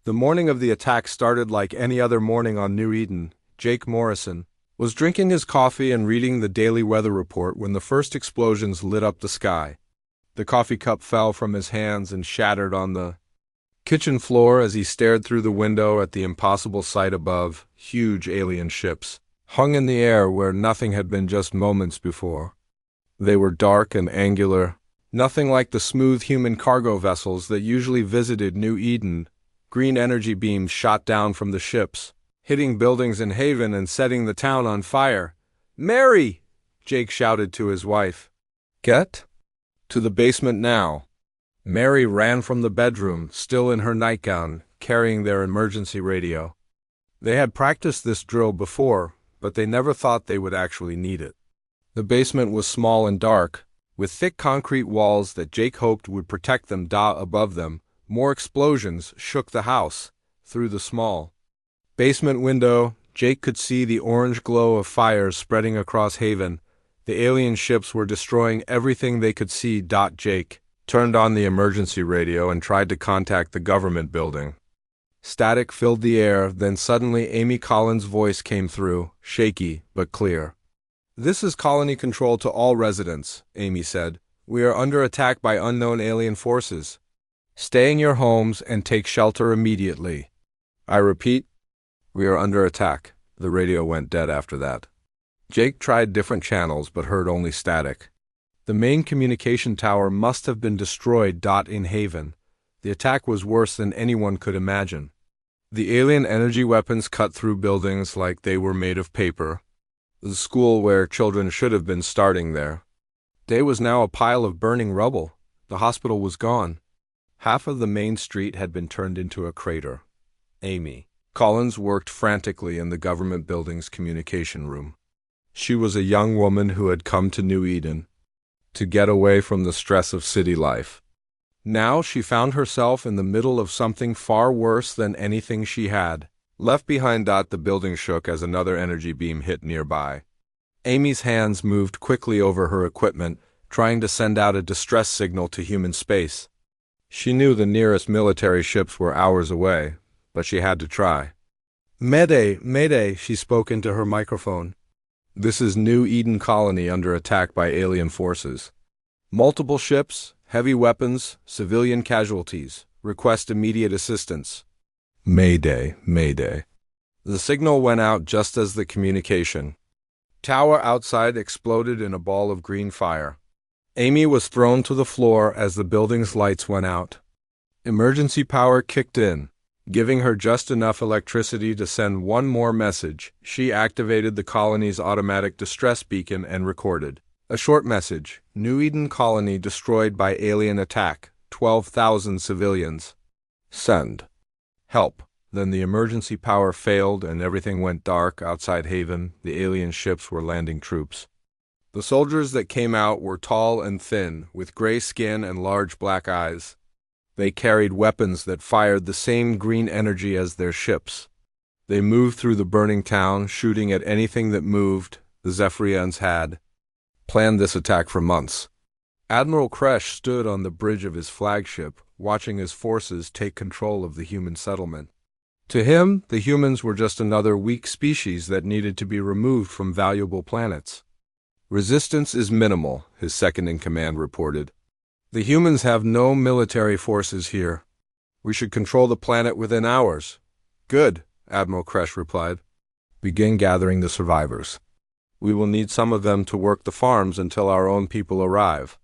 The morning of the attack started like any other morning on New Eden. Jake Morrison was drinking his coffee and reading the daily weather report when the first explosions lit up the sky. The coffee cup fell from his hands and shattered on the kitchen floor as he stared through the window at the impossible sight above. Huge alien ships hung in the air where nothing had been just moments before. They were dark and angular, nothing like the smooth human cargo vessels that usually visited New Eden. Green energy beams shot down from the ships, hitting buildings in Haven and setting the town on fire. "Mary!" Jake shouted to his wife. "Get to the basement now." Mary ran from the bedroom, still in her nightgown, carrying their emergency radio. They had practiced this drill before, but they never thought they would actually need it. The basement was small and dark, with thick concrete walls that Jake hoped would protect them. Above them, more explosions shook the house. Through the small basement window, Jake could see the orange glow of fires spreading across Haven. The alien ships were destroying everything they could see. Jake turned on the emergency radio and tried to contact the government building. Static filled the air, then suddenly Amy Collins' voice came through, shaky but clear. "This is Colony Control to all residents," Amy said. "We are under attack by unknown alien forces. Stay in your homes and take shelter immediately. I repeat, we are under attack." The radio went dead after that. Jake tried different channels but heard only static. The main communication tower must have been destroyed. In Haven, the attack was worse than anyone could imagine. The alien energy weapons cut through buildings like they were made of paper. The school where children should have been starting their day was now a pile of burning rubble. The hospital was gone. Half of the main street had been turned into a crater. Amy Collins worked frantically in the government building's communication room. She was a young woman who had come to New Eden to get away from the stress of city life. Now she found herself in the middle of something far worse than anything she had left behind. The building shook as another energy beam hit nearby. Amy's hands moved quickly over her equipment, trying to send out a distress signal to human space. She knew the nearest military ships were hours away, but she had to try. "Mayday, Mayday," she spoke into her microphone. "This is New Eden Colony under attack by alien forces. Multiple ships, heavy weapons, civilian casualties. Request immediate assistance. Mayday, Mayday." The signal went out just as the communication tower outside exploded in a ball of green fire. Amy was thrown to the floor as the building's lights went out. Emergency power kicked in, giving her just enough electricity to send one more message. She activated the colony's automatic distress beacon and recorded a short message. "New Eden Colony destroyed by alien attack. 12,000 civilians. Send help." Then the emergency power failed and everything went dark outside Haven. The alien ships were landing troops. The soldiers that came out were tall and thin, with gray skin and large black eyes. They carried weapons that fired the same green energy as their ships. They moved through the burning town, shooting at anything that moved. The Zephyrians had planned this attack for months. Admiral Kresh stood on the bridge of his flagship, watching his forces take control of the human settlement. To him, the humans were just another weak species that needed to be removed from valuable planets. "Resistance is minimal," his second-in-command reported. "The humans have no military forces here. We should control the planet within hours." "Good," Admiral Kresh replied. "Begin gathering the survivors. We will need some of them to work the farms until our own people arrive."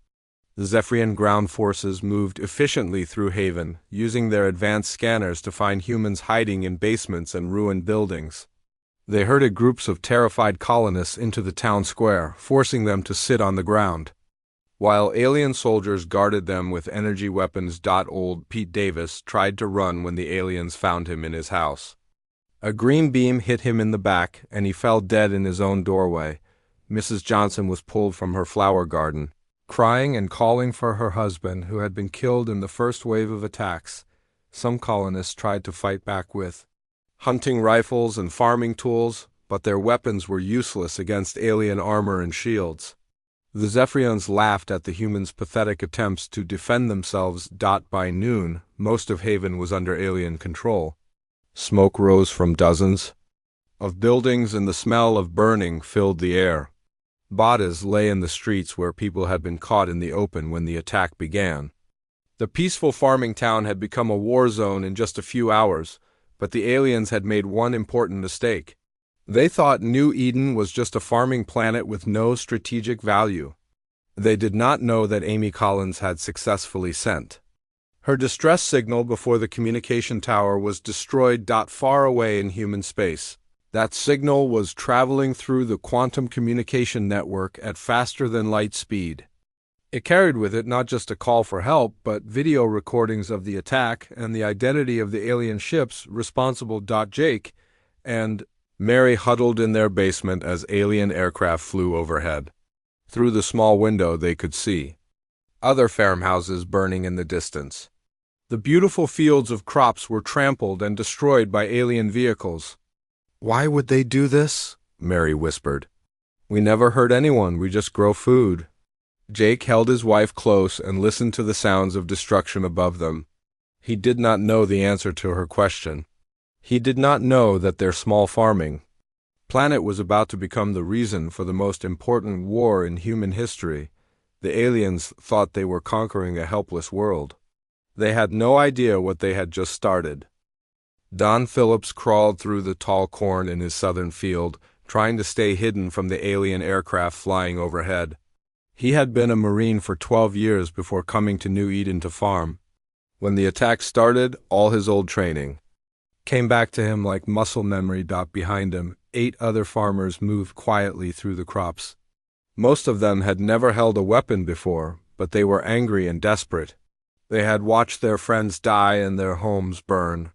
The Zephyrian ground forces moved efficiently through Haven, using their advanced scanners to find humans hiding in basements and ruined buildings. They herded groups of terrified colonists into the town square, forcing them to sit on the ground, while alien soldiers guarded them with energy weapons. Old Pete Davis tried to run when the aliens found him in his house. A green beam hit him in the back, and he fell dead in his own doorway. Mrs. Johnson was pulled from her flower garden, crying and calling for her husband, who had been killed in the first wave of attacks. Some colonists tried to fight back with hunting rifles and farming tools, but their weapons were useless against alien armor and shields. The Zephyrians laughed at the humans' pathetic attempts to defend themselves. By noon, most of Haven was under alien control. Smoke rose from dozens of buildings and the smell of burning filled the air. Bodies lay in the streets where people had been caught in the open when the attack began. The peaceful farming town had become a war zone in just a few hours, but the aliens had made one important mistake. They thought New Eden was just a farming planet with no strategic value. They did not know that Amy Collins had successfully sent her distress signal before the communication tower was destroyed. Far away in human space. That signal was traveling through the quantum communication network at faster than light speed. It carried with it not just a call for help, but video recordings of the attack and the identity of the alien ships responsible. Jake and Mary huddled in their basement as alien aircraft flew overhead. Through the small window they could see other farmhouses burning in the distance. The beautiful fields of crops were trampled and destroyed by alien vehicles. "Why would they do this?" Mary whispered. "We never hurt anyone, we just grow food." Jake held his wife close and listened to the sounds of destruction above them. He did not know the answer to her question. He did not know that their small farming planet was about to become the reason for the most important war in human history. The aliens thought they were conquering a helpless world. They had no idea what they had just started. Don Phillips crawled through the tall corn in his southern field, trying to stay hidden from the alien aircraft flying overhead. He had been a Marine for 12 years before coming to New Eden to farm. When the attack started, all his old training came back to him like muscle memory. Behind him, 8 other farmers moved quietly through the crops. Most of them had never held a weapon before, but they were angry and desperate. They had watched their friends die and their homes burn.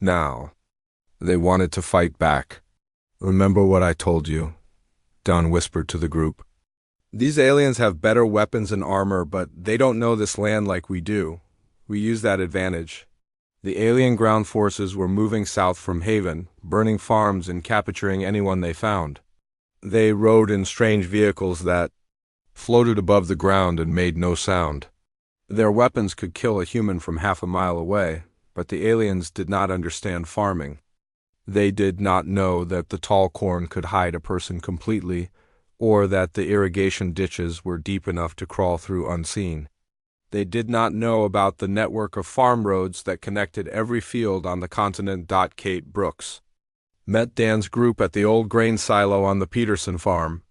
Now, they wanted to fight back. "Remember what I told you," Don whispered to the group. "These aliens have better weapons and armor, but they don't know this land like we do. We use that advantage." The alien ground forces were moving south from Haven, burning farms and capturing anyone they found. They rode in strange vehicles that floated above the ground and made no sound. Their weapons could kill a human from half a mile away, but the aliens did not understand farming. They did not know that the tall corn could hide a person completely, or that the irrigation ditches were deep enough to crawl through unseen. They did not know about the network of farm roads that connected every field on the continent. Kate Brooks met Dan's group at the old grain silo on the Peterson farm.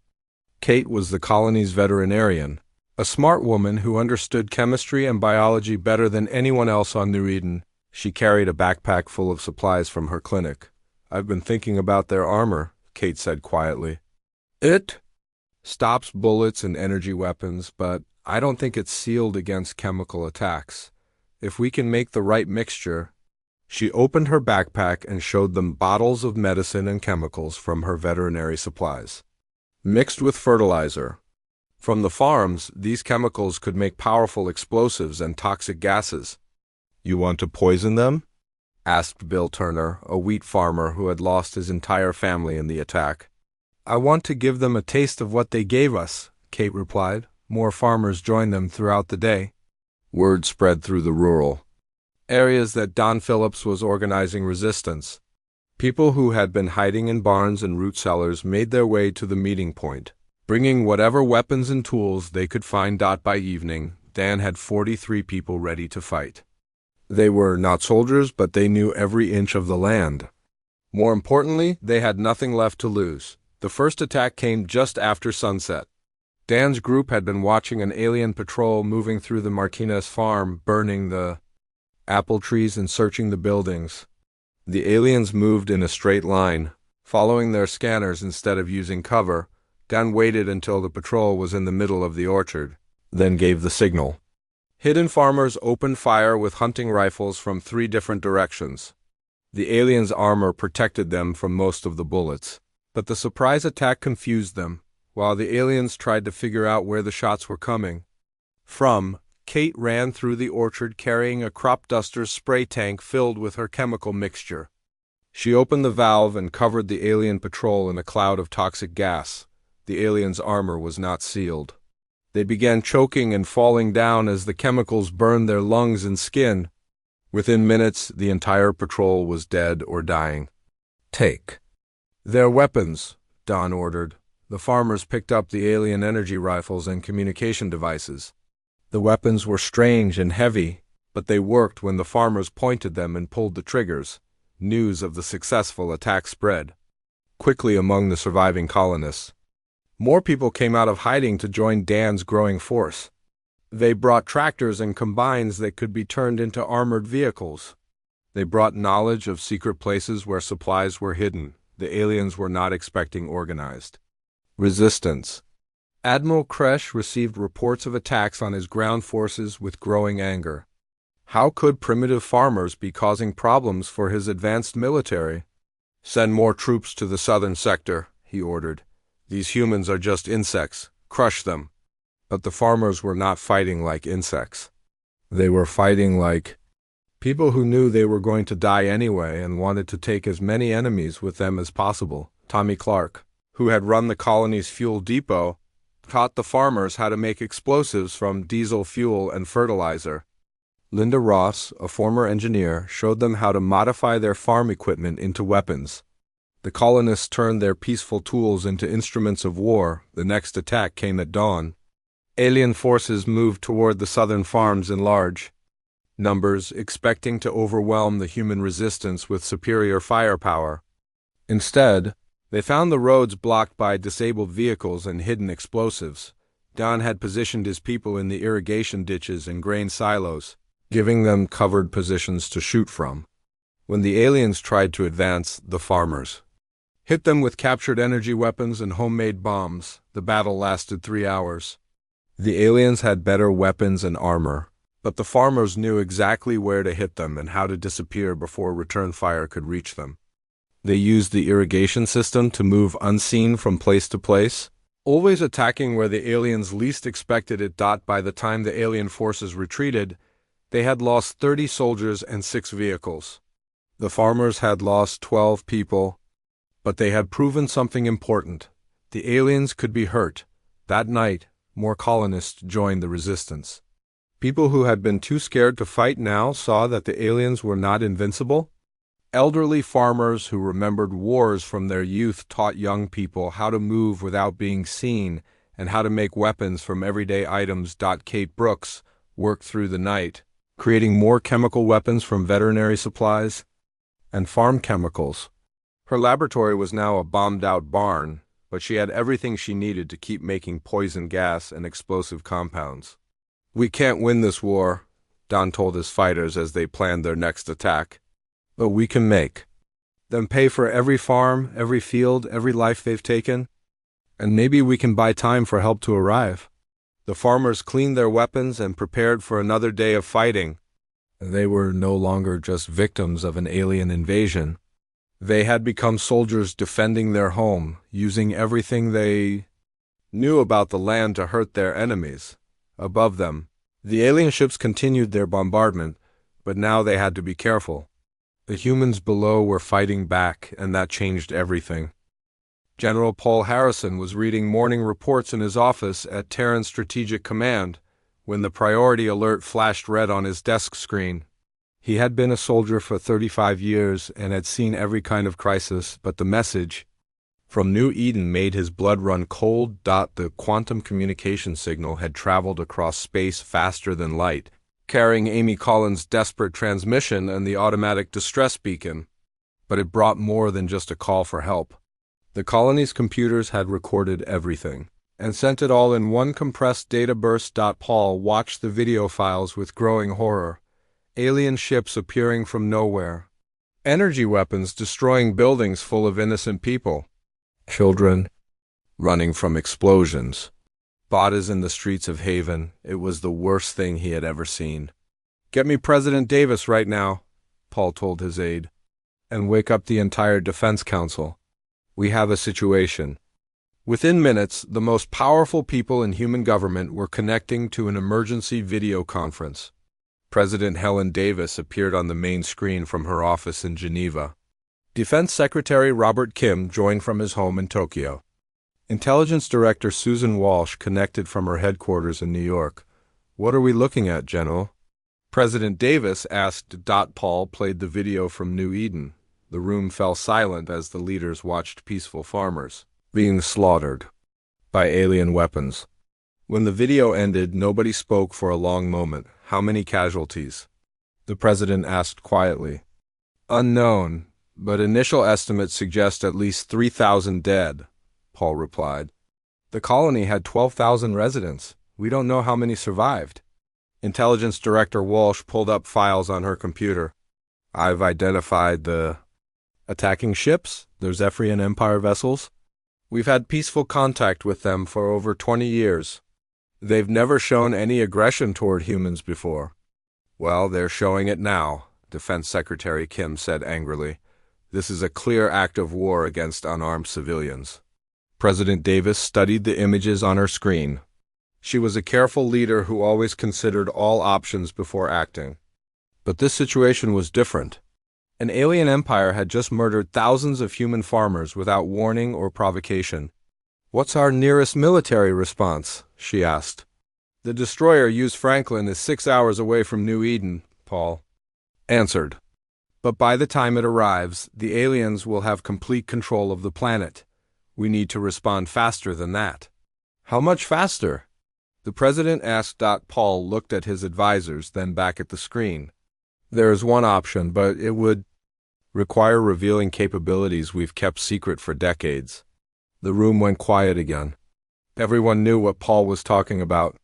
Kate was the colony's veterinarian, a smart woman who understood chemistry and biology better than anyone else on New Eden. She carried a backpack full of supplies from her clinic. "I've been thinking about their armor," Kate said quietly. "It stops bullets and energy weapons, but I don't think it's sealed against chemical attacks. If we can make the right mixture." She opened her backpack and showed them bottles of medicine and chemicals from her veterinary supplies, mixed with fertilizer. From the farms, these chemicals could make powerful explosives and toxic gases. "You want to poison them?" asked Bill Turner, a wheat farmer who had lost his entire family in the attack. "I want to give them a taste of what they gave us," Kate replied. More farmers joined them throughout the day. Word spread through the rural areas that Don Phillips was organizing resistance. People who had been hiding in barns and root cellars made their way to the meeting point, bringing whatever weapons and tools they could find. By evening, Dan had 43 people ready to fight. They were not soldiers, but they knew every inch of the land. More importantly, they had nothing left to lose. The first attack came just after sunset. Dan's group had been watching an alien patrol moving through the Martinez farm, burning the apple trees and searching the buildings. The aliens moved in a straight line, following their scanners instead of using cover. Dan waited until the patrol was in the middle of the orchard, then gave the signal. Hidden farmers opened fire with hunting rifles from 3 different directions. The aliens' armor protected them from most of the bullets, but the surprise attack confused them. While the aliens tried to figure out where the shots were coming from, Kate ran through the orchard carrying a crop duster's spray tank filled with her chemical mixture. She opened the valve and covered the alien patrol in a cloud of toxic gas. The aliens' armor was not sealed. They began choking and falling down as the chemicals burned their lungs and skin. Within minutes, the entire patrol was dead or dying. Take their weapons, Don ordered. The farmers picked up the alien energy rifles and communication devices. The weapons were strange and heavy, but they worked when the farmers pointed them and pulled the triggers. News of the successful attack spread quickly among the surviving colonists. More people came out of hiding to join Dan's growing force. They brought tractors and combines that could be turned into armored vehicles. They brought knowledge of secret places where supplies were hidden. The aliens were not expecting organized resistance. Admiral Kresh received reports of attacks on his ground forces with growing anger. How could primitive farmers be causing problems for his advanced military? Send more troops to the southern sector, he ordered. These humans are just insects. Crush them. But the farmers were not fighting like insects. They were fighting like people who knew they were going to die anyway and wanted to take as many enemies with them as possible. Tommy Clark, who had run the colony's fuel depot, taught the farmers how to make explosives from diesel fuel and fertilizer. Linda Ross, a former engineer, showed them how to modify their farm equipment into weapons. The colonists turned their peaceful tools into instruments of war. The next attack came at dawn. Alien forces moved toward the southern farms in large numbers, expecting to overwhelm the human resistance with superior firepower. Instead, they found the roads blocked by disabled vehicles and hidden explosives. Don had positioned his people in the irrigation ditches and grain silos, giving them covered positions to shoot from. When the aliens tried to advance, the farmers hit them with captured energy weapons and homemade bombs. The battle lasted 3 hours. The aliens had better weapons and armor, but the farmers knew exactly where to hit them and how to disappear before return fire could reach them. They used the irrigation system to move unseen from place to place, always attacking where the aliens least expected it. By the time the alien forces retreated, they had lost 30 soldiers and 6 vehicles. The farmers had lost 12 people, but they had proven something important. The aliens could be hurt. That night, more colonists joined the resistance. People who had been too scared to fight now saw that the aliens were not invincible. Elderly farmers who remembered wars from their youth taught young people how to move without being seen and how to make weapons from everyday items. Kate Brooks worked through the night, creating more chemical weapons from veterinary supplies and farm chemicals. Her laboratory was now a bombed-out barn, but she had everything she needed to keep making poison gas and explosive compounds. "We can't win this war," Don told his fighters as they planned their next attack. "But we can make them pay for every farm, every field, every life they've taken. And maybe we can buy time for help to arrive." The farmers cleaned their weapons and prepared for another day of fighting. They were no longer just victims of an alien invasion. They had become soldiers defending their home, using everything they knew about the land to hurt their enemies. Above them, the alien ships continued their bombardment, but now they had to be careful. The humans below were fighting back, and that changed everything. General Paul Harrison was reading morning reports in his office at Terran Strategic Command when the priority alert flashed red on his desk screen. He had been a soldier for 35 years and had seen every kind of crisis, but the message from New Eden made his blood run cold. The quantum communication signal had traveled across space faster than light, carrying Amy Collins' desperate transmission and the automatic distress beacon. But it brought more than just a call for help. The colony's computers had recorded everything and sent it all in one compressed data burst. Paul watched the video files with growing horror. Alien ships appearing from nowhere. Energy weapons destroying buildings full of innocent people. Children running from explosions. Bodies in the streets of Haven. It was the worst thing he had ever seen. "Get me President Davis right now," Paul told his aide. "And wake up the entire Defense Council. We have a situation." Within minutes, the most powerful people in human government were connecting to an emergency video conference. President Helen Davis appeared on the main screen from her office in Geneva. Defense Secretary Robert Kim joined from his home in Tokyo. Intelligence Director Susan Walsh connected from her headquarters in New York. "What are we looking at, General?" President Davis asked. Paul played the video from New Eden. The room fell silent as the leaders watched peaceful farmers being slaughtered by alien weapons. When the video ended, nobody spoke for a long moment. "How many casualties?" the president asked quietly. "Unknown, but initial estimates suggest at least 3,000 dead," Paul replied. "The colony had 12,000 residents. We don't know how many survived." Intelligence Director Walsh pulled up files on her computer. "I've identified the attacking ships, the Zephyrian Empire vessels. We've had peaceful contact with them for over 20 years. They've never shown any aggression toward humans before." "Well, they're showing it now," Defense Secretary Kim said angrily. "This is a clear act of war against unarmed civilians." President Davis studied the images on her screen. She was a careful leader who always considered all options before acting. But this situation was different. An alien empire had just murdered thousands of human farmers without warning or provocation. "What's our nearest military response?" she asked. "The destroyer used Franklin is 6 hours away from New Eden," Paul answered. "But by the time it arrives, the aliens will have complete control of the planet. We need to respond faster than that." "How much faster?" the president asked. Paul looked at his advisors, then back at the screen. "There is one option, but it would require revealing capabilities we've kept secret for decades." The room went quiet again. Everyone knew what Paul was talking about.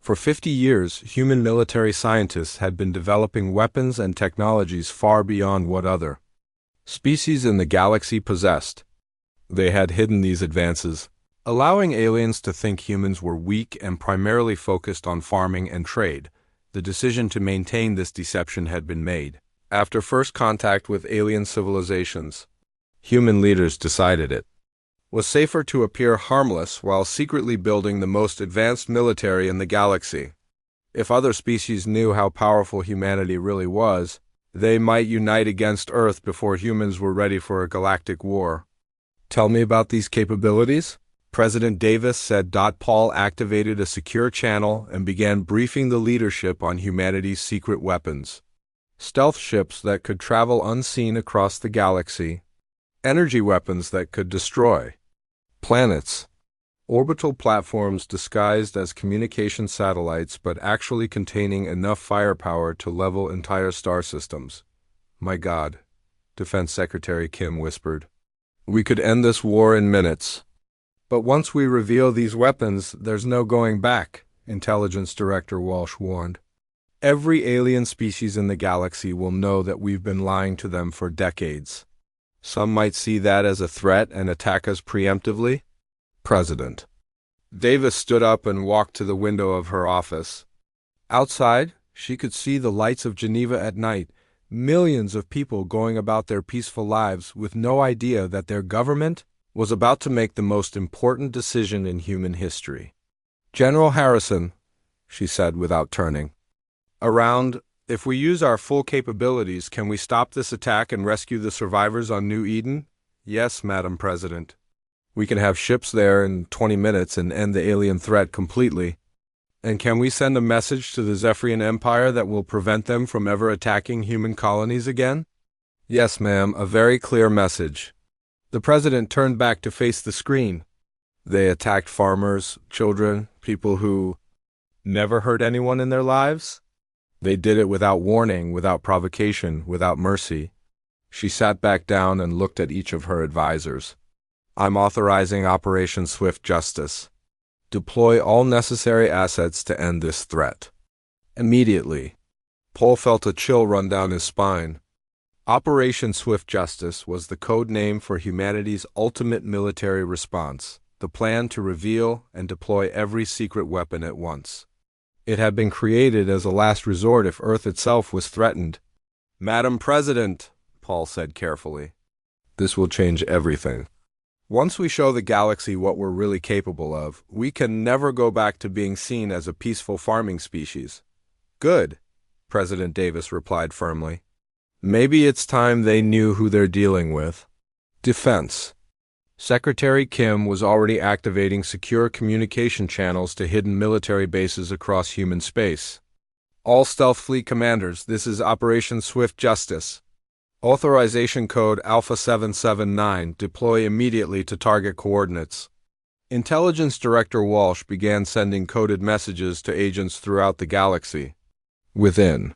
For 50 years, human military scientists had been developing weapons and technologies far beyond what other species in the galaxy possessed. They had hidden these advances, allowing aliens to think humans were weak and primarily focused on farming and trade. The decision to maintain this deception had been made. After first contact with alien civilizations, human leaders decided it was safer to appear harmless while secretly building the most advanced military in the galaxy. If other species knew how powerful humanity really was, they might unite against Earth before humans were ready for a galactic war. "Tell me about these capabilities," President Davis said. Paul activated a secure channel and began briefing the leadership on humanity's secret weapons. Stealth ships that could travel unseen across the galaxy, energy weapons that could destroy planets, orbital platforms disguised as communication satellites but actually containing enough firepower to level entire star systems. "My God," Defense Secretary Kim whispered. "We could end this war in minutes." "But once we reveal these weapons, there's no going back," Intelligence Director Walsh warned. "Every alien species in the galaxy will know that we've been lying to them for decades. Some might see that as a threat and attack us preemptively." President Davis stood up and walked to the window of her office. Outside, she could see the lights of Geneva at night, millions of people going about their peaceful lives with no idea that their government was about to make the most important decision in human history. "General Harrison," she said without turning around, "if we use our full capabilities, can we stop this attack and rescue the survivors on New Eden?" "Yes, Madam President. We can have ships there in 20 minutes and end the alien threat completely." "And can we send a message to the Zephyrian Empire that will prevent them from ever attacking human colonies again?" "Yes, ma'am, a very clear message." The president turned back to face the screen. "They attacked farmers, children, people who never hurt anyone in their lives. They did it without warning, without provocation, without mercy." She sat back down and looked at each of her advisors. "I'm authorizing Operation Swift Justice. Deploy all necessary assets to end this threat immediately." Paul felt a chill run down his spine. Operation Swift Justice was the code name for humanity's ultimate military response, the plan to reveal and deploy every secret weapon at once. It had been created as a last resort if Earth itself was threatened. "Madam President," Paul said carefully, "this will change everything. Once we show the galaxy what we're really capable of, we can never go back to being seen as a peaceful farming species." "Good," President Davis replied firmly. "Maybe it's time they knew who they're dealing with." Defense Secretary Kim was already activating secure communication channels to hidden military bases across human space. All Stealth Fleet commanders, this is Operation Swift Justice. Authorization code Alpha 779, deploy immediately to target coordinates. Intelligence Director Walsh began sending coded messages to agents throughout the galaxy. Within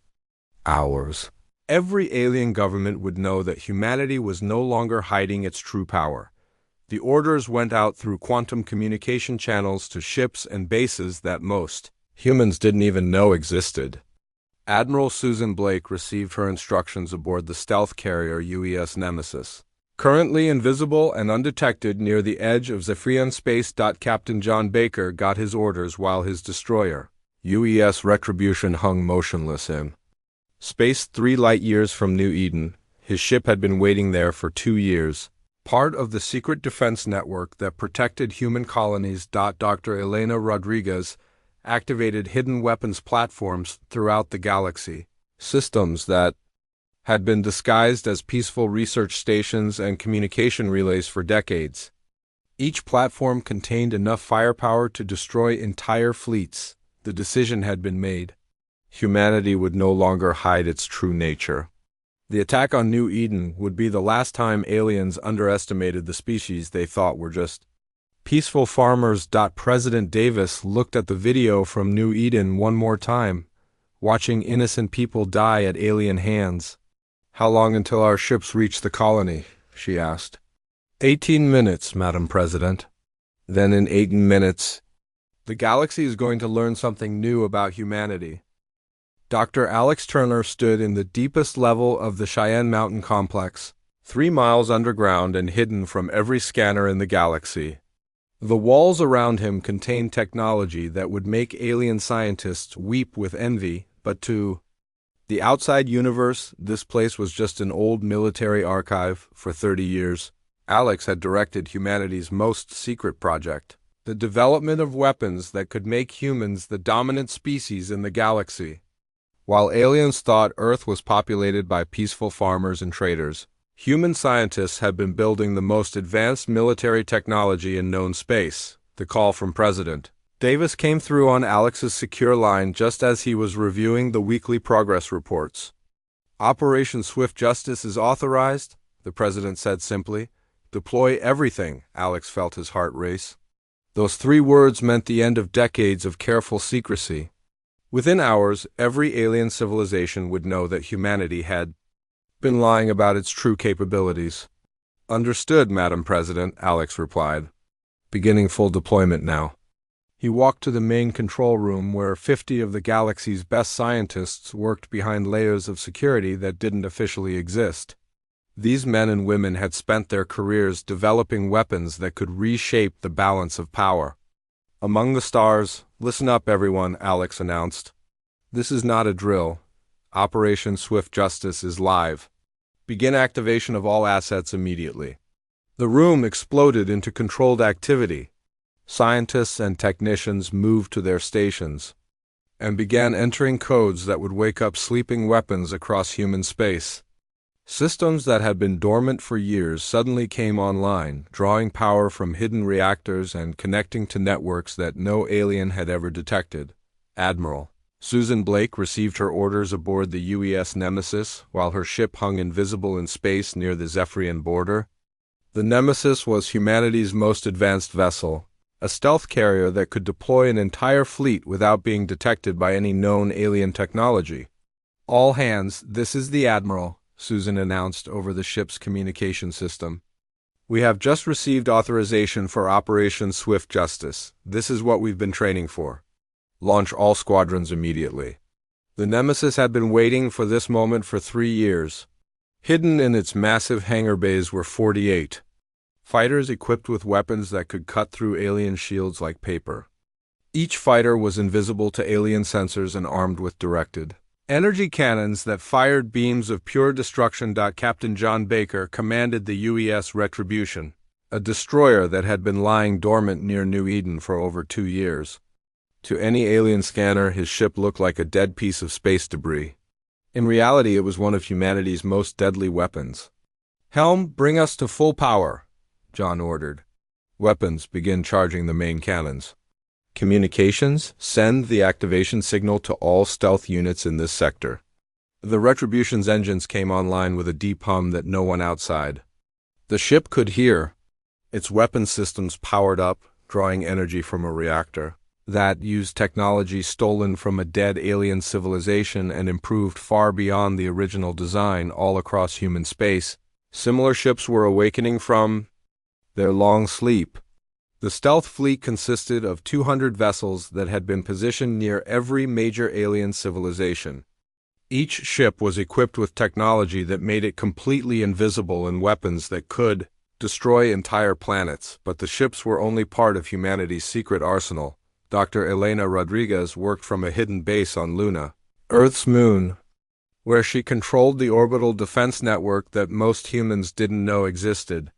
hours, every alien government would know that humanity was no longer hiding its true power. The orders went out through quantum communication channels to ships and bases that most humans didn't even know existed. Admiral Susan Blake received her instructions aboard the stealth carrier UES Nemesis. Currently invisible and undetected near the edge of Zephyrian space. Captain John Baker got his orders while his destroyer, UES Retribution, hung motionless in space 3 light-years from New Eden. His ship had been waiting there for 2 years. Part of the secret defense network that protected human colonies. Dr. Elena Rodriguez activated hidden weapons platforms throughout the galaxy, systems that had been disguised as peaceful research stations and communication relays for decades. Each platform contained enough firepower to destroy entire fleets. The decision had been made. Humanity would no longer hide its true nature. The attack on New Eden would be the last time aliens underestimated the species they thought were just peaceful farmers. President Davis looked at the video from New Eden one more time, watching innocent people die at alien hands. How long until our ships reach the colony? She asked. 18 minutes, Madam President. Then in 18 minutes, the galaxy is going to learn something new about humanity. Dr. Alex Turner stood in the deepest level of the Cheyenne Mountain complex, 3 miles underground and hidden from every scanner in the galaxy. The walls around him contained technology that would make alien scientists weep with envy, but to the outside universe, this place was just an old military archive. For 30 years, Alex had directed humanity's most secret project, the development of weapons that could make humans the dominant species in the galaxy. While aliens thought Earth was populated by peaceful farmers and traders, human scientists had been building the most advanced military technology in known space. The call from President Davis came through on Alex's secure line just as he was reviewing the weekly progress reports. Operation Swift Justice is authorized, the President said simply. Deploy everything. Alex felt his heart race. Those 3 words meant the end of decades of careful secrecy. Within hours, every alien civilization would know that humanity had been lying about its true capabilities. Understood, Madam President, Alex replied. Beginning full deployment now. He walked to the main control room where 50 of the galaxy's best scientists worked behind layers of security that didn't officially exist. These men and women had spent their careers developing weapons that could reshape the balance of power. Among the stars, listen up everyone, Alex announced. This is not a drill. Operation Swift Justice is live. Begin activation of all assets immediately. The room exploded into controlled activity. Scientists and technicians moved to their stations and began entering codes that would wake up sleeping weapons across human space. Systems that had been dormant for years suddenly came online, drawing power from hidden reactors and connecting to networks that no alien had ever detected. Admiral Susan Blake received her orders aboard the UES Nemesis while her ship hung invisible in space near the Zephyrian border. The Nemesis was humanity's most advanced vessel, a stealth carrier that could deploy an entire fleet without being detected by any known alien technology. All hands, this is the Admiral, Susan announced over the ship's communication system. We have just received authorization for Operation Swift Justice. This is what we've been training for. Launch all squadrons immediately. The Nemesis had been waiting for this moment for 3 years. Hidden in its massive hangar bays were 48 fighters equipped with weapons that could cut through alien shields like paper. Each fighter was invisible to alien sensors and armed with directed energy cannons that fired beams of pure destruction. Captain John Baker commanded the UES Retribution, a destroyer that had been lying dormant near New Eden for over 2 years. To any alien scanner, his ship looked like a dead piece of space debris. In reality, it was one of humanity's most deadly weapons. Helm, bring us to full power. John ordered. Weapons, begin charging the main cannons. Communications, send the activation signal to all stealth units in this sector. The Retribution's engines came online with a deep hum that no one outside the ship could hear. Its weapon systems powered up, drawing energy from a reactor that used technology stolen from a dead alien civilization and improved far beyond the original design all across human space. Similar ships were awakening from their long sleep. The stealth fleet consisted of 200 vessels that had been positioned near every major alien civilization. Each ship was equipped with technology that made it completely invisible and weapons that could destroy entire planets, but the ships were only part of humanity's secret arsenal. Dr. Elena Rodriguez worked from a hidden base on Luna, Earth's moon, where she controlled the orbital defense network that most humans didn't know existed.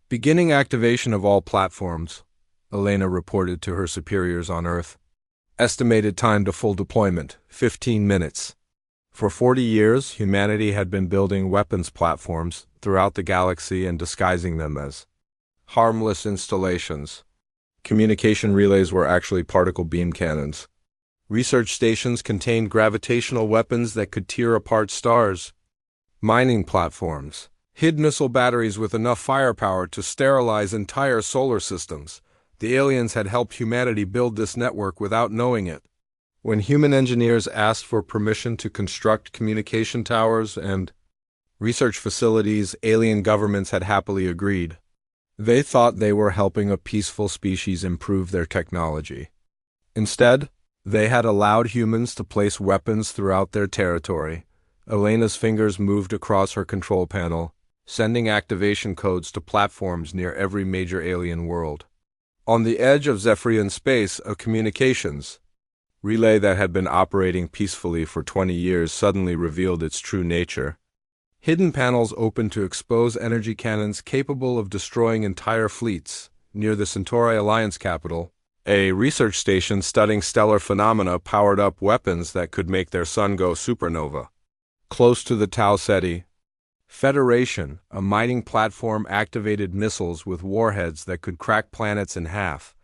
Beginning activation of all platforms, Elena reported to her superiors on Earth. Estimated time to full deployment, 15 minutes. For 40 years, humanity had been building weapons platforms throughout the galaxy and disguising them as harmless installations. Communication relays were actually particle beam cannons. Research stations contained gravitational weapons that could tear apart stars. Mining platforms hid missile batteries with enough firepower to sterilize entire solar systems. The aliens had helped humanity build this network without knowing it. When human engineers asked for permission to construct communication towers and research facilities, alien governments had happily agreed. They thought they were helping a peaceful species improve their technology. Instead, they had allowed humans to place weapons throughout their territory. Elena's fingers moved across her control panel, sending activation codes to platforms near every major alien world. On the edge of Zephyrian space, a communications relay that had been operating peacefully for 20 years suddenly revealed its true nature. Hidden panels opened to expose energy cannons capable of destroying entire fleets. Near the Centauri Alliance capital, a research station studying stellar phenomena powered up weapons that could make their sun go supernova. Close to the Tau Ceti Federation, a mining platform activated missiles with warheads that could crack planets in half.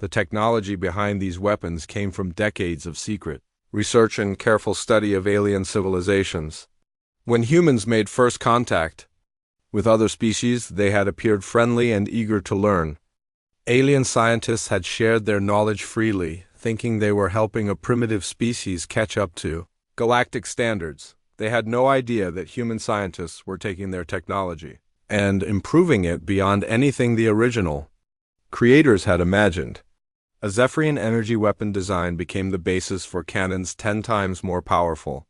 The technology behind these weapons came from decades of secret research and careful study of alien civilizations. When humans made first contact with other species, they had appeared friendly and eager to learn. Alien scientists had shared their knowledge freely, thinking they were helping a primitive species catch up to galactic standards. They had no idea that human scientists were taking their technology and improving it beyond anything the original creators had imagined. A Zephyrian energy weapon design became the basis for cannons 10 times more powerful.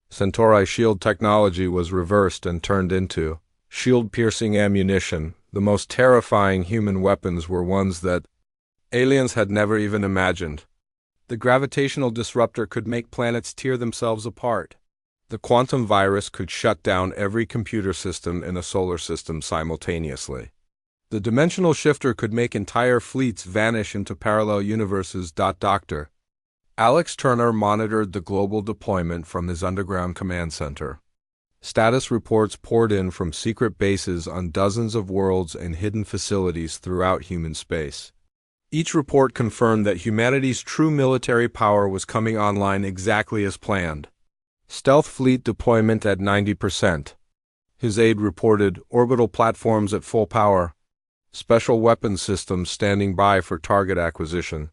Centauri shield technology was reversed and turned into shield-piercing ammunition. The most terrifying human weapons were ones that aliens had never even imagined. The gravitational disruptor could make planets tear themselves apart. The quantum virus could shut down every computer system in a solar system simultaneously. The dimensional shifter could make entire fleets vanish into parallel universes. Dr. Alex Turner monitored the global deployment from his underground command center. Status reports poured in from secret bases on dozens of worlds and hidden facilities throughout human space. Each report confirmed that humanity's true military power was coming online exactly as planned. Stealth fleet deployment at 90%. His aide reported orbital platforms at full power. Special weapons systems standing by for target acquisition.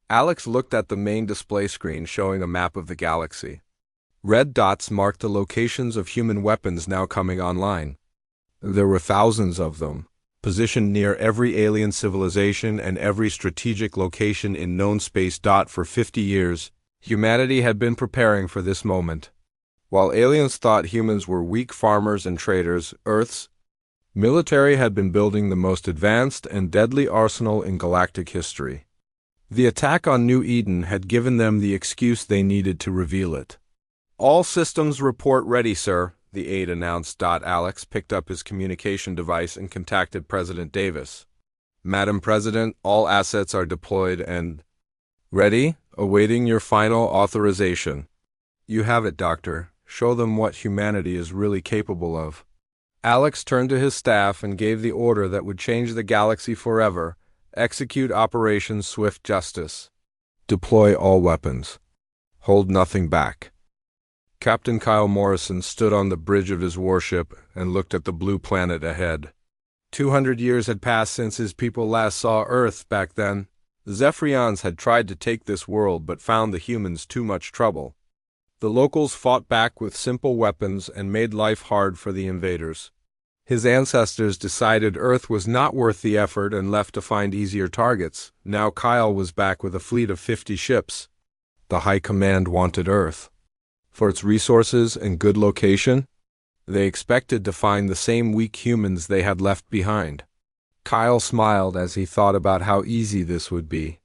Alex looked at the main display screen showing a map of the galaxy. Red dots marked the locations of human weapons now coming online. There were thousands of them, positioned near every alien civilization and every strategic location in known space. For 50 years, humanity had been preparing for this moment. While aliens thought humans were weak farmers and traders, Earth's military had been building the most advanced and deadly arsenal in galactic history. The attack on New Eden had given them the excuse they needed to reveal it. All systems report ready, sir, the aide announced. Alex picked up his communication device and contacted President Davis. Madam President, all assets are deployed and ready, awaiting your final authorization. You have it, Doctor. Show them what humanity is really capable of. Alex turned to his staff and gave the order that would change the galaxy forever: execute Operation Swift Justice. Deploy all weapons. Hold nothing back. Captain Kyle Morrison stood on the bridge of his warship and looked at the blue planet ahead. 200 years had passed since his people last saw Earth. Back then, the Zephyrians had tried to take this world but found the humans too much trouble. The locals fought back with simple weapons and made life hard for the invaders. His ancestors decided Earth was not worth the effort and left to find easier targets. Now Kyle was back with a fleet of 50 ships. The High Command wanted Earth for its resources and good location. They expected to find the same weak humans they had left behind. Kyle smiled as he thought about how easy this would be.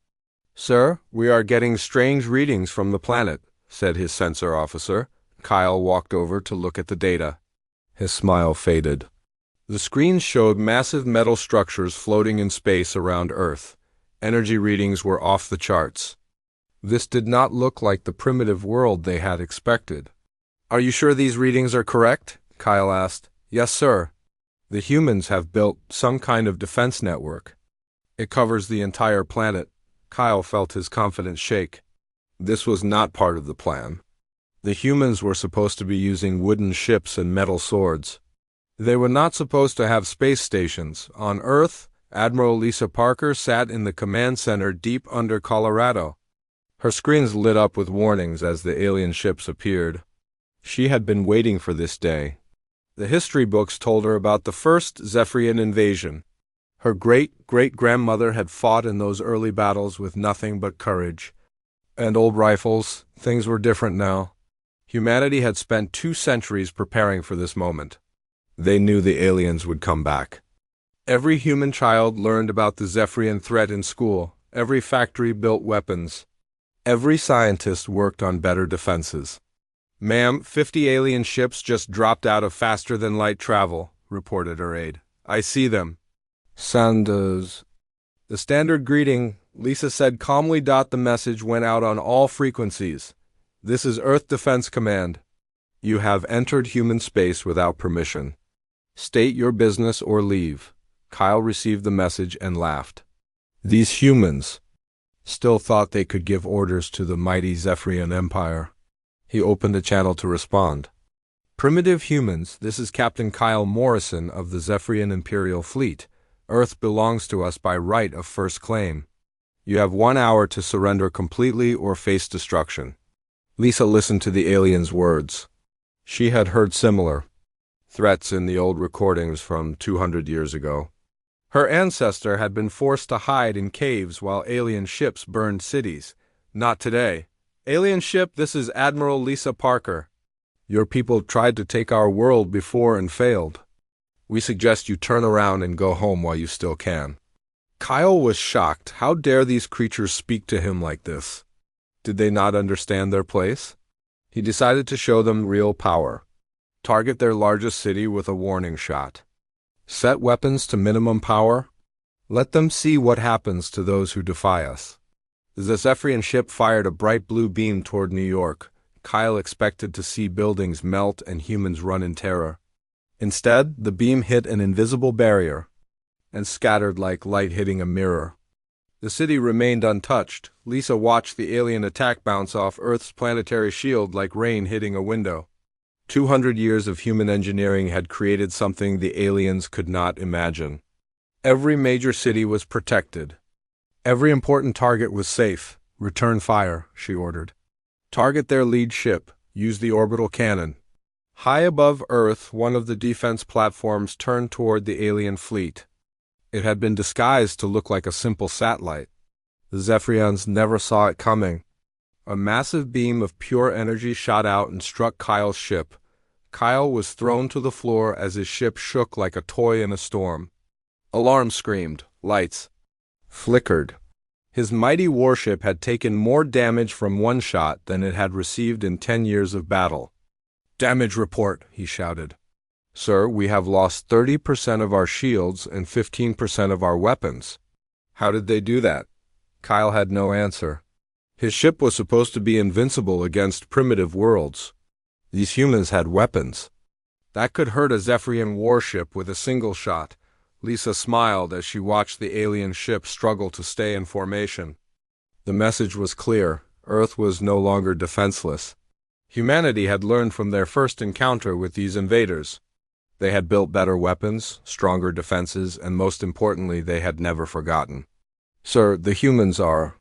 "Sir, we are getting strange readings from the planet," said his sensor officer. Kyle walked over to look at the data. His smile faded. The screens showed massive metal structures floating in space around Earth. Energy readings were off the charts. This did not look like the primitive world they had expected. "Are you sure these readings are correct?" Kyle asked. "Yes, sir. The humans have built some kind of defense network. It covers the entire planet." Kyle felt his confidence shake. This was not part of the plan. The humans were supposed to be using wooden ships and metal swords. They were not supposed to have space stations. On Earth, Admiral Lisa Parker sat in the command center deep under Colorado. Her screens lit up with warnings as the alien ships appeared. She had been waiting for this day. The history books told her about the first Zephyrian invasion. Her great-great-grandmother had fought in those early battles with nothing but courage and old rifles. Things were different now. Humanity had spent 2 centuries preparing for this moment. They knew the aliens would come back. Every human child learned about the Zephyrian threat in school. Every factory built weapons. Every scientist worked on better defenses. "Ma'am, 50 alien ships just dropped out of faster-than-light travel," reported her aide. "I see them." "Sanders." The standard greeting, Lisa said calmly. The message went out on all frequencies. "This is Earth Defense Command. You have entered human space without permission. State your business or leave." Kyle received the message and laughed. These humans still thought they could give orders to the mighty Zephyrian Empire. He opened a channel to respond. "Primitive humans, this is Captain Kyle Morrison of the Zephyrian Imperial Fleet. Earth belongs to us by right of first claim. You have 1 hour to surrender completely or face destruction." Lisa listened to the alien's words. She had heard similar threats in the old recordings from 200 years ago. Her ancestor had been forced to hide in caves while alien ships burned cities. Not today. "Alien ship, this is Admiral Lisa Parker. Your people tried to take our world before and failed. We suggest you turn around and go home while you still can." Kyle was shocked. How dare these creatures speak to him like this? Did they not understand their place? He decided to show them real power. Target their largest city with a warning shot. Set weapons to minimum power. Let them see what happens to those who defy us. The Zephyrian ship fired a bright blue beam toward New York. Kyle expected to see buildings melt and humans run in terror. Instead, the beam hit an invisible barrier and scattered like light hitting a mirror. The city remained untouched. Lisa watched the alien attack bounce off Earth's planetary shield like rain hitting a window. 200 years of human engineering had created something the aliens could not imagine. Every major city was protected. Every important target was safe. "Return fire," she ordered. "Target their lead ship. Use the orbital cannon." High above Earth, one of the defense platforms turned toward the alien fleet. It had been disguised to look like a simple satellite. The Zephyrians never saw it coming. A massive beam of pure energy shot out and struck Kyle's ship. Kyle was thrown to the floor as his ship shook like a toy in a storm. Alarms screamed. Lights flickered. His mighty warship had taken more damage from one shot than it had received in 10 years of battle. "Damage report," he shouted. "Sir, we have lost 30% of our shields and 15% of our weapons." How did they do that? Kyle had no answer. His ship was supposed to be invincible against primitive worlds. These humans had weapons. That could hurt a Zephyrian warship with a single shot. Lisa smiled as she watched the alien ship struggle to stay in formation. The message was clear. Earth was no longer defenseless. Humanity had learned from their first encounter with these invaders. They had built better weapons, stronger defenses, and most importantly, they had never forgotten. "Sir, the humans are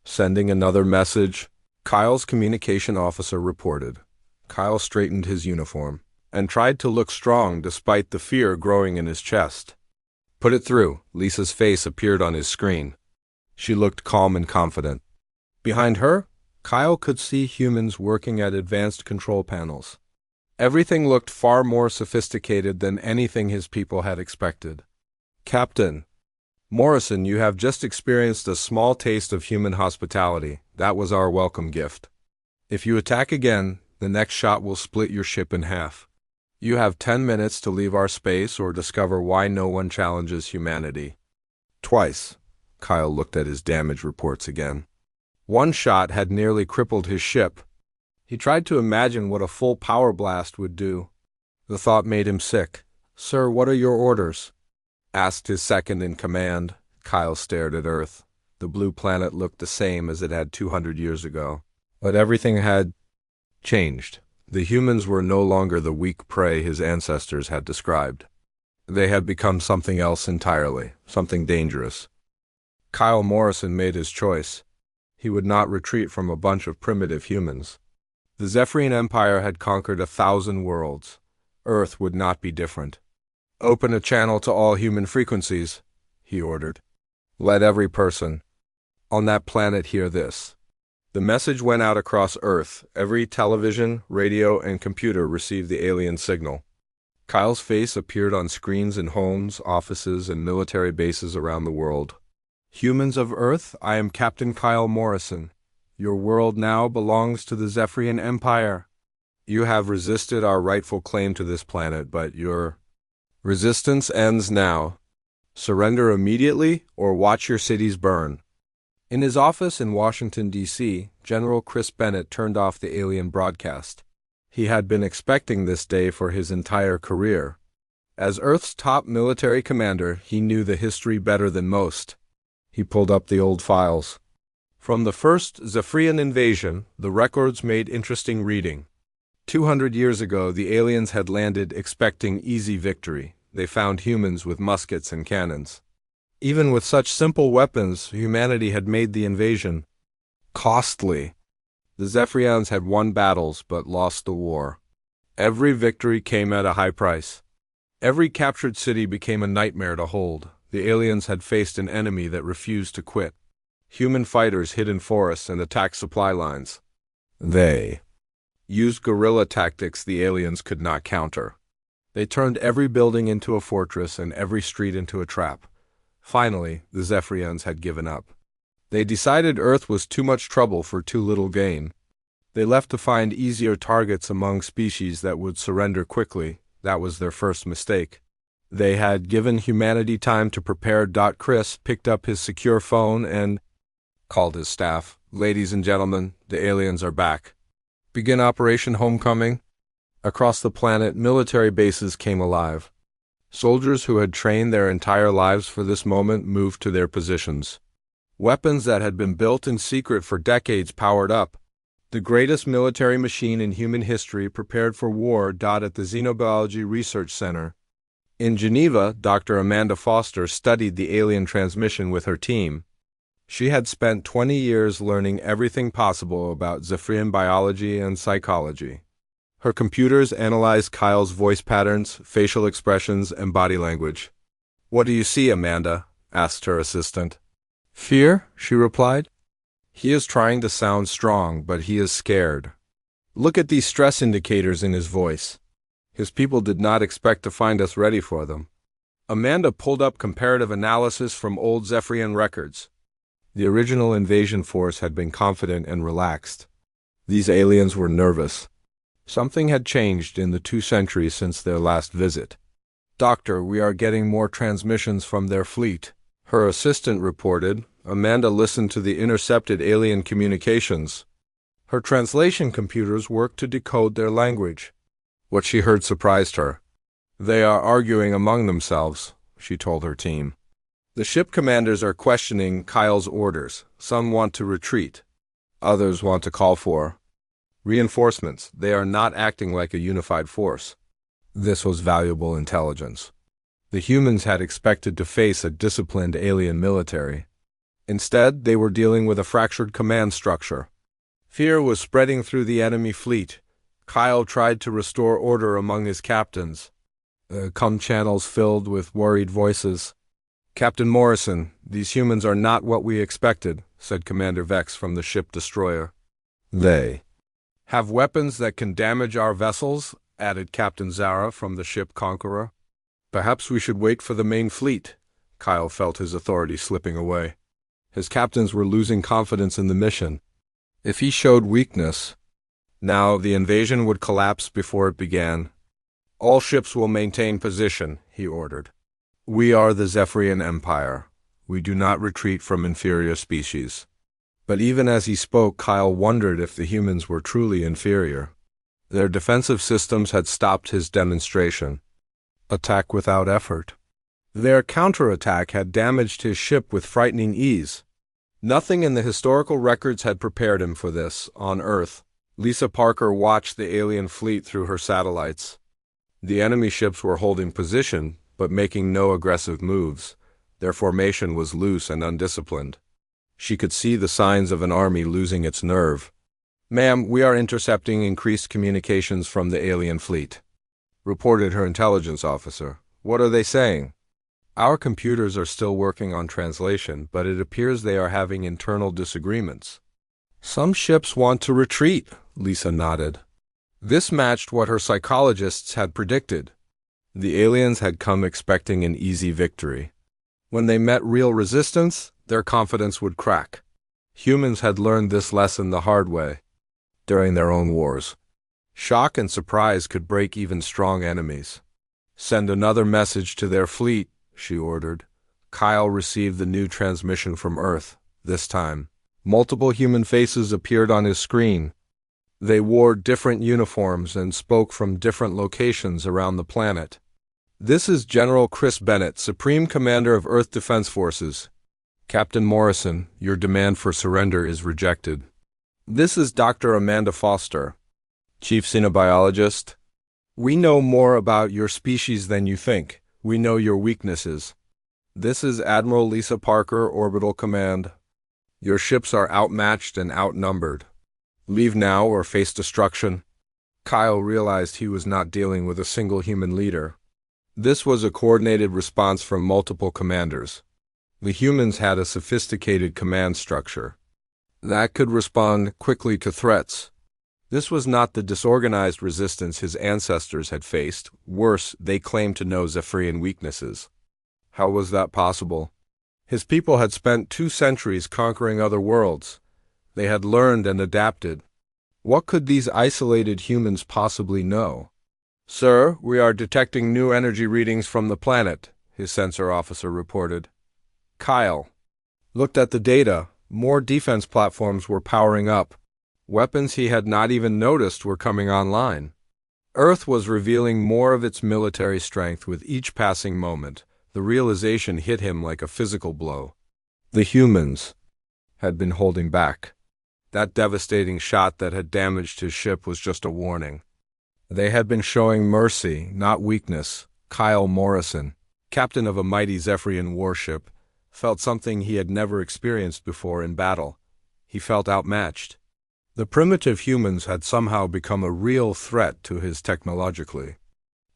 sending another message," Kyle's communication officer reported. Kyle straightened his uniform and tried to look strong despite the fear growing in his chest. "Put it through." Lisa's face appeared on his screen. She looked calm and confident. Behind her, Kyle could see humans working at advanced control panels. Everything looked far more sophisticated than anything his people had expected. "Captain Morrison, you have just experienced a small taste of human hospitality. That was our welcome gift. If you attack again, the next shot will split your ship in half. You have 10 minutes to leave our space or discover why no one challenges humanity." Twice, Kyle looked at his damage reports again. One shot had nearly crippled his ship. He tried to imagine what a full power blast would do. The thought made him sick. "Sir, what are your orders?" asked his second in command. Kyle stared at Earth. The blue planet looked the same as it had 200 years ago. But everything had changed. The humans were no longer the weak prey his ancestors had described. They had become something else entirely, something dangerous. Kyle Morrison made his choice. He would not retreat from a bunch of primitive humans. The Zephyrian Empire had conquered 1,000 worlds. Earth would not be different. "Open a channel to all human frequencies," he ordered. "Let every person on that planet hear this." The message went out across Earth. Every television, radio, and computer received the alien signal. Kyle's face appeared on screens in homes, offices, and military bases around the world. "Humans of Earth, I am Captain Kyle Morrison. Your world now belongs to the Zephyrian Empire. You have resisted our rightful claim to this planet, but your resistance ends now. Surrender immediately or watch your cities burn." In his office in Washington, D.C., General Chris Bennett turned off the alien broadcast. He had been expecting this day for his entire career. As Earth's top military commander, he knew the history better than most. He pulled up the old files. From the first Zephyrian invasion, the records made interesting reading. 200 years ago, the aliens had landed expecting easy victory. They found humans with muskets and cannons. Even with such simple weapons, humanity had made the invasion costly. The Zephyrians had won battles but lost the war. Every victory came at a high price. Every captured city became a nightmare to hold. The aliens had faced an enemy that refused to quit. Human fighters hid in forests and attacked supply lines. They used guerrilla tactics the aliens could not counter. They turned every building into a fortress and every street into a trap. Finally, the Zephyrians had given up. They decided Earth was too much trouble for too little gain. They left to find easier targets among species that would surrender quickly. That was their first mistake. They had given humanity time to prepare. Chris picked up his secure phone and called his staff. "Ladies and gentlemen, the aliens are back. Begin Operation Homecoming." Across the planet, military bases came alive. Soldiers who had trained their entire lives for this moment moved to their positions. Weapons that had been built in secret for decades powered up. The greatest military machine in human history prepared for war. At the Xenobiology Research Center in Geneva, Dr. Amanda Foster studied the alien transmission with her team. She had spent 20 years learning everything possible about Zephyrian biology and psychology. Her computers analyzed Kyle's voice patterns, facial expressions, and body language. "What do you see, Amanda?" asked her assistant. "Fear," she replied. "He is trying to sound strong, but he is scared. Look at these stress indicators in his voice. His people did not expect to find us ready for them." Amanda pulled up comparative analysis from old Zephyrian records. The original invasion force had been confident and relaxed. These aliens were nervous. Something had changed in the 2 centuries since their last visit. "Doctor, we are getting more transmissions from their fleet," her assistant reported. Amanda listened to the intercepted alien communications. Her translation computers worked to decode their language. What she heard surprised her. They are arguing among themselves, she told her team. The ship commanders are questioning Kyle's orders. Some want to retreat. Others want to call for reinforcements. They are not acting like a unified force. This was valuable intelligence. The humans had expected to face a disciplined alien military. Instead, they were dealing with a fractured command structure. Fear was spreading through the enemy fleet. Kyle tried to restore order among his captains. Com channels filled with worried voices. "Captain Morrison, these humans are not what we expected," said Commander Vex from the ship destroyer. "They have weapons that can damage our vessels," added Captain Zara from the ship Conqueror. "Perhaps we should wait for the main fleet." Kyle felt his authority slipping away. His captains were losing confidence in the mission. If he showed weakness, now the invasion would collapse before it began. "All ships will maintain position," he ordered. "We are the Zephyrian Empire. We do not retreat from inferior species." But even as he spoke, Kyle wondered if the humans were truly inferior. Their defensive systems had stopped his demonstration. Attack without effort. Their counterattack had damaged his ship with frightening ease. Nothing in the historical records had prepared him for this. On Earth, Lisa Parker watched the alien fleet through her satellites. The enemy ships were holding position, but making no aggressive moves. Their formation was loose and undisciplined. She could see the signs of an army losing its nerve. "Ma'am, we are intercepting increased communications from the alien fleet," reported her intelligence officer. "What are they saying?" "Our computers are still working on translation, but it appears they are having internal disagreements." "Some ships want to retreat," Lisa nodded. This matched what her psychologists had predicted. The aliens had come expecting an easy victory. When they met real resistance, their confidence would crack. Humans had learned this lesson the hard way during their own wars. Shock and surprise could break even strong enemies. "Send another message to their fleet," she ordered. Kyle received the new transmission from Earth. This time, multiple human faces appeared on his screen. They wore different uniforms and spoke from different locations around the planet. "This is General Chris Bennett, Supreme Commander of Earth Defense Forces. Captain Morrison, your demand for surrender is rejected. This is Dr. Amanda Foster, Chief Xenobiologist. We know more about your species than you think. We know your weaknesses. This is Admiral Lisa Parker, Orbital Command. Your ships are outmatched and outnumbered. Leave now or face destruction." Kyle realized he was not dealing with a single human leader. This was a coordinated response from multiple commanders. The humans had a sophisticated command structure that could respond quickly to threats. This was not the disorganized resistance his ancestors had faced. Worse, they claimed to know Zephyrian weaknesses. How was that possible? His people had spent 2 centuries conquering other worlds. They had learned and adapted. What could these isolated humans possibly know? "Sir, we are detecting new energy readings from the planet," his sensor officer reported. Kyle looked at the data. More defense platforms were powering up. Weapons he had not even noticed were coming online. Earth was revealing more of its military strength with each passing moment. The realization hit him like a physical blow. The humans had been holding back. That devastating shot that had damaged his ship was just a warning. They had been showing mercy, not weakness. Kyle Morrison, captain of a mighty Zephyrian warship, felt something he had never experienced before in battle. He felt outmatched. The primitive humans had somehow become a real threat to his technologically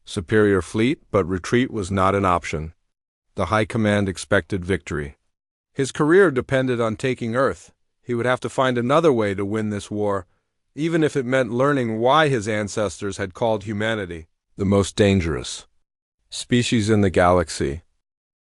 superior fleet, but retreat was not an option. The High Command expected victory. His career depended on taking Earth. He would have to find another way to win this war, even if it meant learning why his ancestors had called humanity the most dangerous species in the galaxy.